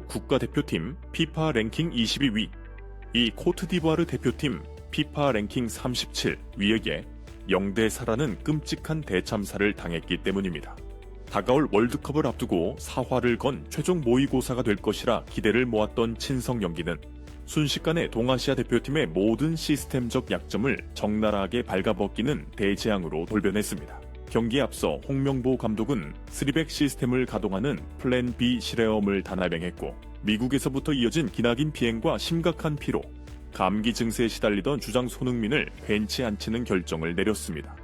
국가대표팀 피파 랭킹 22위, 이 코트디부아르 대표팀 피파 랭킹 37위에게 0대4라는 끔찍한 대참사를 당했기 때문입니다. 다가올 월드컵을 앞두고 사활을 건 최종 모의고사가 될 것이라 기대를 모았던 친선 경기는 순식간에 동아시아 대표팀의 모든 시스템적 약점을 적나라하게 발가벗기는 대재앙으로 돌변했습니다. 경기에 앞서 홍명보 감독은 3백 시스템을 가동하는 플랜 B 실험을 단합행했고 미국에서부터 이어진 기나긴 비행과 심각한 피로, 감기 증세에 시달리던 주장 손흥민을 벤치에 앉히는 결정을 내렸습니다.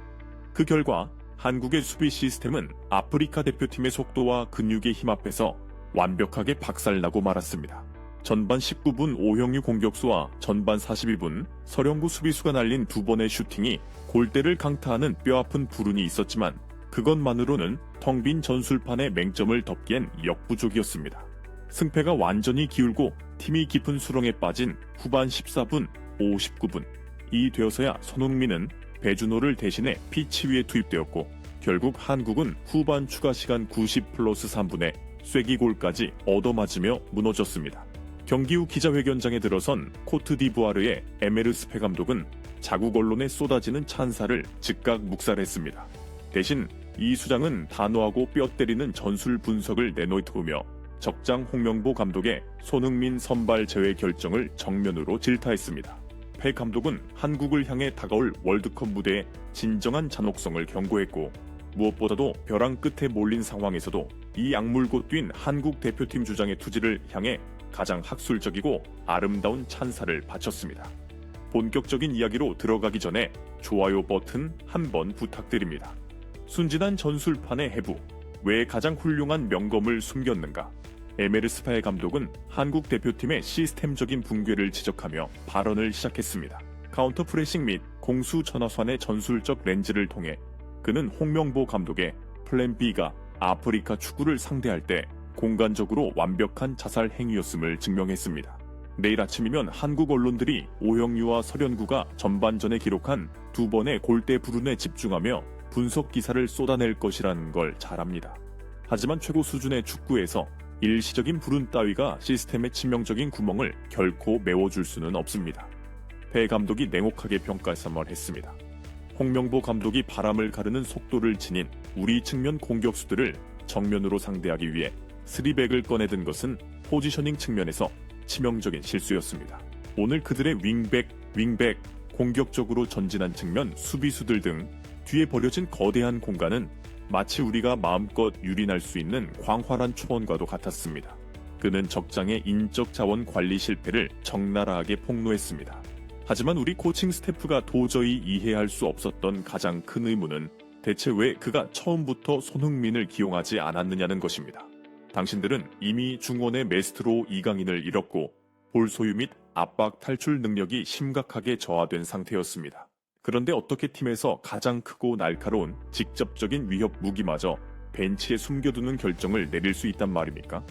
그 결과 한국의 수비 시스템은 아프리카 대표팀의 속도와 근육의 힘 앞에서 완벽하게 박살나고 말았습니다. 전반 19분 오형유 공격수와 전반 42분 서령구 수비수가 날린 두 번의 슈팅이 골대를 강타하는 뼈아픈 불운이 있었지만 그것만으로는 텅 빈 전술판의 맹점을 덮기엔 역부족이었습니다. 승패가 완전히 기울고 팀이 깊은 수렁에 빠진 후반 14분, 59분이 되어서야 손흥민은 배준호를 대신해 피치 위에 투입되었고 결국 한국은 후반 추가 시간 90+3분에 쐐기골까지 얻어맞으며 무너졌습니다. 경기 후 기자회견장에 들어선 코트디부아르의 에메르스페 감독은 자국 언론에 쏟아지는 찬사를 즉각 묵살했습니다. 대신 이 수장은 단호하고 뼈 때리는 전술 분석을 내놓으며 적장 홍명보 감독의 손흥민 선발 제외 결정을 정면으로 질타했습니다. 페 감독은 한국을 향해 다가올 월드컵 무대의 진정한 잔혹성을 경고했고 무엇보다도 벼랑 끝에 몰린 상황에서도 이 악물고 뛴 한국 대표팀 주장의 투지를 향해 가장 학술적이고 아름다운 찬사를 바쳤습니다. 본격적인 이야기로 들어가기 전에 좋아요 버튼 한번 부탁드립니다. 순진한 전술판의 해부, 왜 가장 훌륭한 명검을 숨겼는가? 에메르스파의 감독은 한국 대표팀의 시스템적인 붕괴를 지적하며 발언을 시작했습니다. 카운터 프레싱 및 공수 전화선의 전술적 렌즈를 통해 그는 홍명보 감독의 플랜 B가 아프리카 축구를 상대할 때 공간적으로 완벽한 자살 행위였음을 증명했습니다. 내일 아침이면 한국 언론들이 오형유와 서련구가 전반전에 기록한 두 번의 골대 불운에 집중하며 분석 기사를 쏟아낼 것이라는 걸 잘 압니다. 하지만 최고 수준의 축구에서 일시적인 불운 따위가 시스템의 치명적인 구멍을 결코 메워줄 수는 없습니다. 배 감독이 냉혹하게 평가선언했습니다. 홍명보 감독이 바람을 가르는 속도를 지닌 우리 측면 공격수들을 정면으로 상대하기 위해 3백을 꺼내든 것은 포지셔닝 측면에서 치명적인 실수였습니다. 오늘 그들의 윙백, 공격적으로 전진한 측면 수비수들 등 뒤에 버려진 거대한 공간은 마치 우리가 마음껏 유린할 수 있는 광활한 초원과도 같았습니다. 그는 적장의 인적 자원 관리 실패를 적나라하게 폭로했습니다. 하지만 우리 코칭 스태프가 도저히 이해할 수 없었던 가장 큰 의문은 대체 왜 그가 처음부터 손흥민을 기용하지 않았느냐는 것입니다. 당신들은 이미 중원의 메스트로 이강인을 잃었고 볼 소유 및 압박 탈출 능력이 심각하게 저하된 상태였습니다. 그런데 어떻게 팀에서 가장 크고 날카로운 직접적인 위협 무기마저 벤치에 숨겨두는 결정을 내릴 수 있단 말입니까?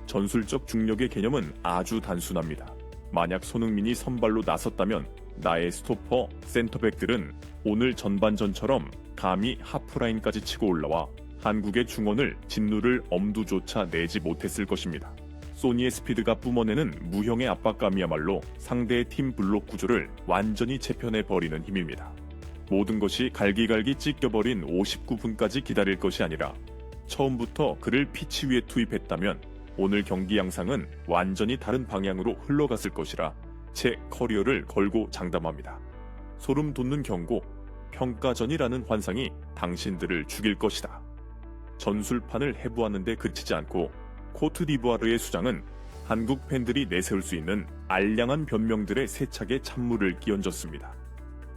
전술적 중력의 개념은 아주 단순합니다. 만약 손흥민이 선발로 나섰다면 나의 스토퍼, 센터백들은 오늘 전반전처럼 감히 하프라인까지 치고 올라와 한국의 중원을 짓누를 엄두조차 내지 못했을 것입니다. 소니의 스피드가 뿜어내는 무형의 압박감이야말로 상대의 팀 블록 구조를 완전히 재편해버리는 힘입니다. 모든 것이 갈기갈기 찢겨버린 59분까지 기다릴 것이 아니라 처음부터 그를 피치 위에 투입했다면 오늘 경기 양상은 완전히 다른 방향으로 흘러갔을 것이라 제 커리어를 걸고 장담합니다. 소름 돋는 경고, 평가전이라는 환상이 당신들을 죽일 것이다. 전술판을 해부하는데 그치지 않고 코트디부아르의 수장은 한국 팬들이 내세울 수 있는 알량한 변명들의 세차게 찬물을 끼얹었습니다.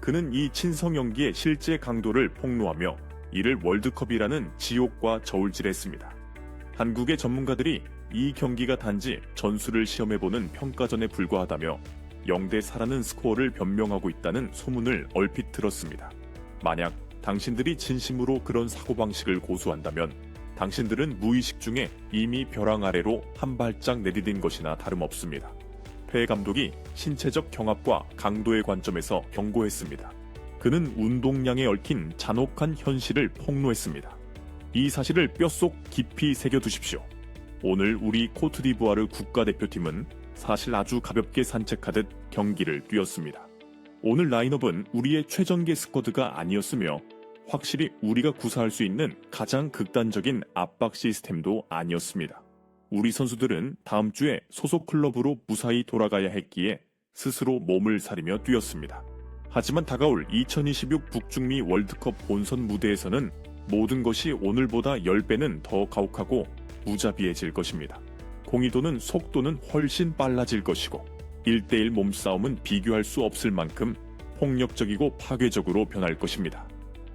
그는 이 친선 경기의 실제 강도를 폭로하며 이를 월드컵이라는 지옥과 저울질했습니다. 한국의 전문가들이 이 경기가 단지 전술을 시험해보는 평가전에 불과하다며 0대4라는 스코어를 변명하고 있다는 소문을 얼핏 들었습니다. 만약 당신들이 진심으로 그런 사고방식을 고수한다면 당신들은 무의식 중에 이미 벼랑 아래로 한 발짝 내디딘 것이나 다름없습니다. 페 감독이 신체적 경합과 강도의 관점에서 경고했습니다. 그는 운동량에 얽힌 잔혹한 현실을 폭로했습니다. 이 사실을 뼛속 깊이 새겨두십시오. 오늘 우리 코트디부아르 국가대표팀은 사실 아주 가볍게 산책하듯 경기를 뛰었습니다. 오늘 라인업은 우리의 최전개 스쿼드가 아니었으며 확실히 우리가 구사할 수 있는 가장 극단적인 압박 시스템도 아니었습니다. 우리 선수들은 다음 주에 소속 클럽으로 무사히 돌아가야 했기에 스스로 몸을 사리며 뛰었습니다. 하지만 다가올 2026 북중미 월드컵 본선 무대에서는 모든 것이 오늘보다 10배는 더 가혹하고 무자비해질 것입니다. 공이도는 속도는 훨씬 빨라질 것이고 1대1 몸싸움은 비교할 수 없을 만큼 폭력적이고 파괴적으로 변할 것입니다.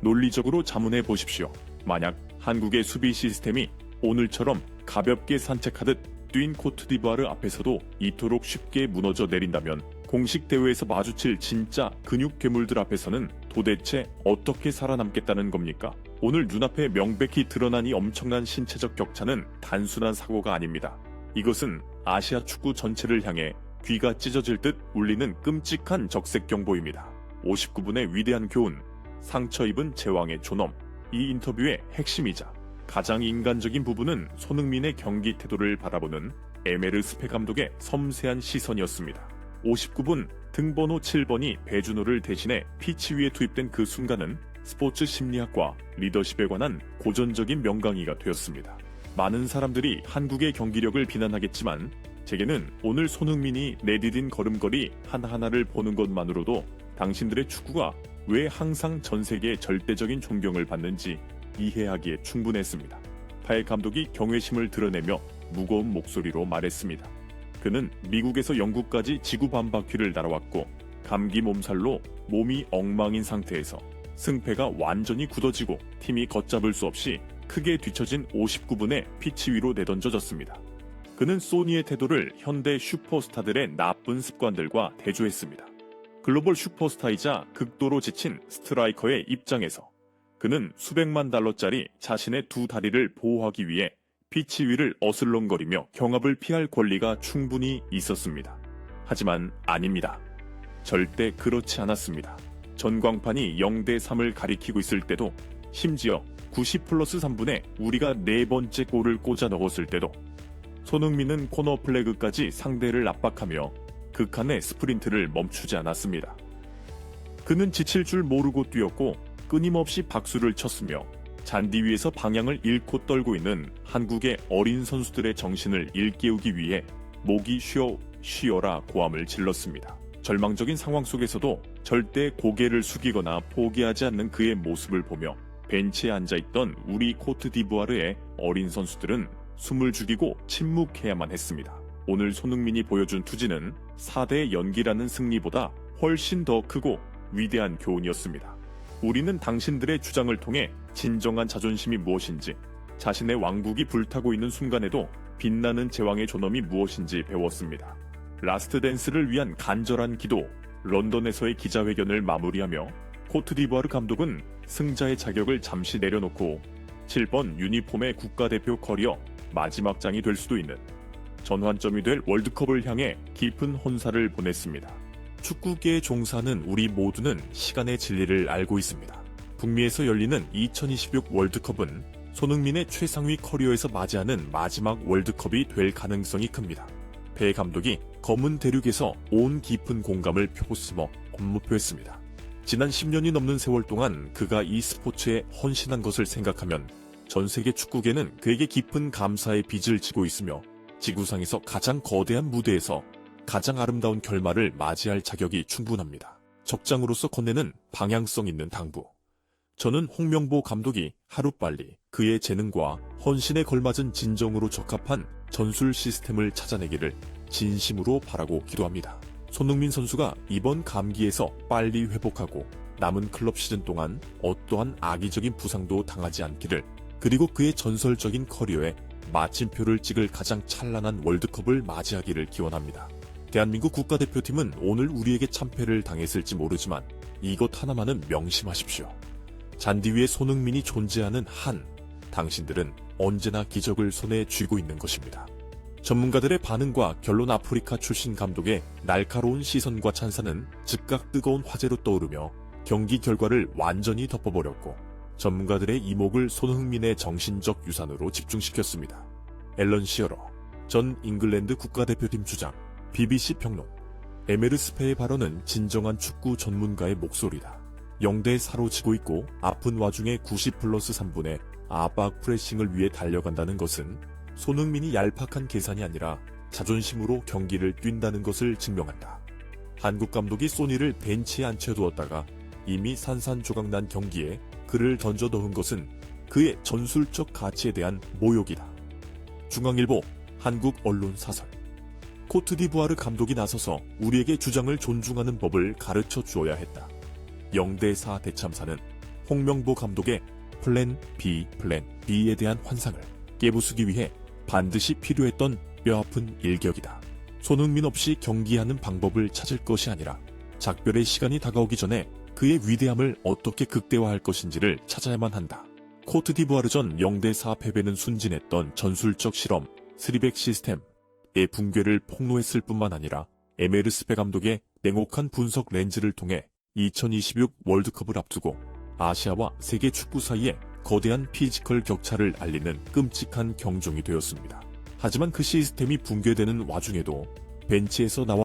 논리적으로 자문해 보십시오. 만약 한국의 수비 시스템이 오늘처럼 가볍게 산책하듯 뛴 코트디부아르 앞에서도 이토록 쉽게 무너져 내린다면 공식 대회에서 마주칠 진짜 근육 괴물들 앞에서는 도대체 어떻게 살아남겠다는 겁니까? 오늘 눈앞에 명백히 드러난 이 엄청난 신체적 격차는 단순한 사고가 아닙니다. 이것은 아시아 축구 전체를 향해 귀가 찢어질 듯 울리는 끔찍한 적색 경보입니다. 59분의 위대한 교훈, 상처 입은 제왕의 존엄. 이 인터뷰의 핵심이자 가장 인간적인 부분은 손흥민의 경기 태도를 바라보는 에메르 스페 감독의 섬세한 시선이었습니다. 59분 등번호 7번이 배준호를 대신해 피치 위에 투입된 그 순간은 스포츠 심리학과 리더십에 관한 고전적인 명강의가 되었습니다. 많은 사람들이 한국의 경기력을 비난하겠지만 제게는 오늘 손흥민이 내디딘 걸음걸이 하나하나를 보는 것만으로도 당신들의 축구가 왜 항상 전 세계의 절대적인 존경을 받는지 이해하기에 충분했습니다. 파엘 감독이 경외심을 드러내며 무거운 목소리로 말했습니다. 그는 미국에서 영국까지 지구 반바퀴를 날아왔고 감기 몸살로 몸이 엉망인 상태에서 승패가 완전히 굳어지고 팀이 걷잡을 수 없이 크게 뒤처진 59분에 피치 위로 내던져졌습니다. 그는 소니의 태도를 현대 슈퍼스타들의 나쁜 습관들과 대조했습니다. 글로벌 슈퍼스타이자 극도로 지친 스트라이커의 입장에서 그는 수백만 달러짜리 자신의 두 다리를 보호하기 위해 피치 위를 어슬렁거리며 경합을 피할 권리가 충분히 있었습니다. 하지만 아닙니다. 절대 그렇지 않았습니다. 전광판이 0대3을 가리키고 있을 때도 심지어 90+3분에 우리가 네 번째 골을 꽂아 넣었을 때도 손흥민은 코너 플래그까지 상대를 압박하며 극한의 스프린트를 멈추지 않았습니다. 그는 지칠 줄 모르고 뛰었고 끊임없이 박수를 쳤으며 잔디 위에서 방향을 잃고 떨고 있는 한국의 어린 선수들의 정신을 일깨우기 위해 목이 쉬어라 고함을 질렀습니다. 절망적인 상황 속에서도 절대 고개를 숙이거나 포기하지 않는 그의 모습을 보며 벤치에 앉아있던 우리 코트디부아르의 어린 선수들은 숨을 죽이고 침묵해야만 했습니다. 오늘 손흥민이 보여준 투지는 4대 연기라는 승리보다 훨씬 더 크고 위대한 교훈이었습니다. 우리는 당신들의 주장을 통해 진정한 자존심이 무엇인지, 자신의 왕국이 불타고 있는 순간에도 빛나는 제왕의 존엄이 무엇인지 배웠습니다. 라스트 댄스를 위한 간절한 기도, 런던에서의 기자회견을 마무리하며 코트디부아르 감독은 승자의 자격을 잠시 내려놓고 7번 유니폼의 국가대표 커리어 마지막 장이 될 수도 있는 전환점이 될 월드컵을 향해 깊은 혼사를 보냈습니다. 축구계에 종사하는 우리 모두는 시간의 진리를 알고 있습니다. 북미에서 열리는 2026 월드컵은 손흥민의 최상위 커리어에서 맞이하는 마지막 월드컵이 될 가능성이 큽니다. 배 감독이 검은 대륙에서 온 깊은 공감을 표심어 엄무표했습니다. 지난 10년이 넘는 세월 동안 그가 이 스포츠에 헌신한 것을 생각하면 전 세계 축구계는 그에게 깊은 감사의 빚을 지고 있으며 지구상에서 가장 거대한 무대에서 가장 아름다운 결말을 맞이할 자격이 충분합니다. 적장으로서 건네는 방향성 있는 당부. 저는 홍명보 감독이 하루빨리 그의 재능과 헌신에 걸맞은 진정으로 적합한 전술 시스템을 찾아내기를 진심으로 바라고 기도합니다. 손흥민 선수가 이번 감기에서 빨리 회복하고 남은 클럽 시즌 동안 어떠한 악의적인 부상도 당하지 않기를, 그리고 그의 전설적인 커리어에 마침표를 찍을 가장 찬란한 월드컵을 맞이하기를 기원합니다. 대한민국 국가대표팀은 오늘 우리에게 참패를 당했을지 모르지만 이것 하나만은 명심하십시오. 잔디 위에 손흥민이 존재하는 한, 당신들은 언제나 기적을 손에 쥐고 있는 것입니다. 전문가들의 반응과 결론 아프리카 출신 감독의 날카로운 시선과 찬사는 즉각 뜨거운 화제로 떠오르며 경기 결과를 완전히 덮어버렸고 전문가들의 이목을 손흥민의 정신적 유산으로 집중시켰습니다. 앨런 시어러, 전 잉글랜드 국가대표팀 주장, BBC 평론. 에메르스페의 발언은 진정한 축구 전문가의 목소리다. 0대4로 지고 있고 아픈 와중에 90+3분의 압박 프레싱을 위해 달려간다는 것은 손흥민이 얄팍한 계산이 아니라 자존심으로 경기를 뛴다는 것을 증명한다. 한국 감독이 소니를 벤치에 앉혀두었다가 이미 산산조각난 경기에 그를 던져 넣은 것은 그의 전술적 가치에 대한 모욕이다. 중앙일보 한국 언론 사설. 코트디부아르 감독이 나서서 우리에게 주장을 존중하는 법을 가르쳐 주어야 했다. 0대4 대참사는 홍명보 감독의 플랜 B에 대한 환상을 깨부수기 위해 반드시 필요했던 뼈아픈 일격이다. 손흥민 없이 경기하는 방법을 찾을 것이 아니라 작별의 시간이 다가오기 전에 그의 위대함을 어떻게 극대화할 것인지를 찾아야만 한다. 코트디부아르전 0대4 패배는 순진했던 전술적 실험, 스리백 시스템의 붕괴를 폭로했을 뿐만 아니라 에메르스페 감독의 냉혹한 분석 렌즈를 통해 2026 월드컵을 앞두고 아시아와 세계 축구 사이에 거대한 피지컬 격차를 알리는 끔찍한 경종이 되었습니다. 하지만 그 시스템이 붕괴되는 와중에도 벤치에서 나와